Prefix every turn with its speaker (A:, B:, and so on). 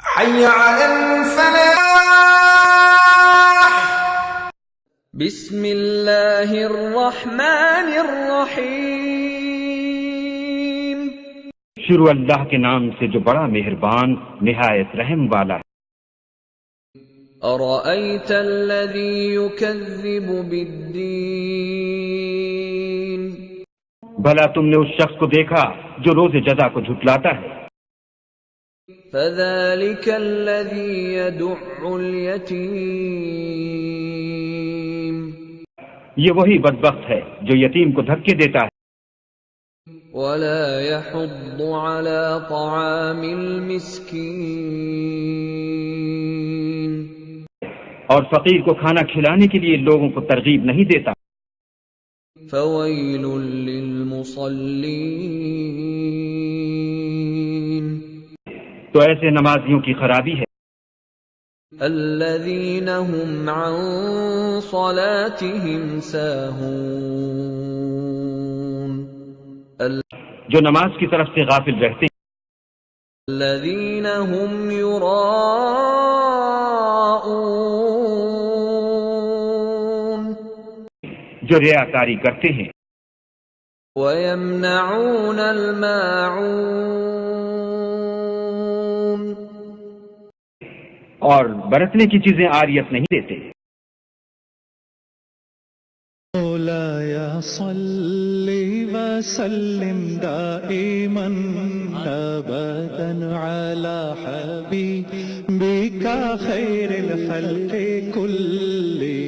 A: حي على الفلاح.
B: بسم اللہ الرحمن الرحیم.
C: شروع اللہ کے نام سے جو بڑا مہربان نہایت رحم والا ہے.
B: ارأیت الذی یکذب بالدین.
C: بھلا تم نے اس شخص کو دیکھا جو روز جزا کو جھٹلاتا ہے.
B: فذلک الذی یدع الیتیم.
C: یہ وہی بدبخت ہے جو یتیم کو دھکے دیتا ہے
B: ولا يحض على طعام المسكين.
C: اور فقیر کو کھانا کھلانے کے لیے لوگوں کو ترغیب نہیں دیتا.
B: فويل للمصلين.
C: تو ایسے نمازیوں کی خرابی ہے
B: الذين هم عن صلاتهم ساهون.
C: جو نماز کی طرف سے غافل رہتے ہیں.
B: الذين هم يراءون.
C: جو ریاکاری کرتے ہیں.
B: ويمنعون الماعون.
C: اور برتنے کی چیزیں عاریت نہیں دیتے.
D: مولاي صل وسلم دائما ابدا على حبيبك خير الخلق كلهم.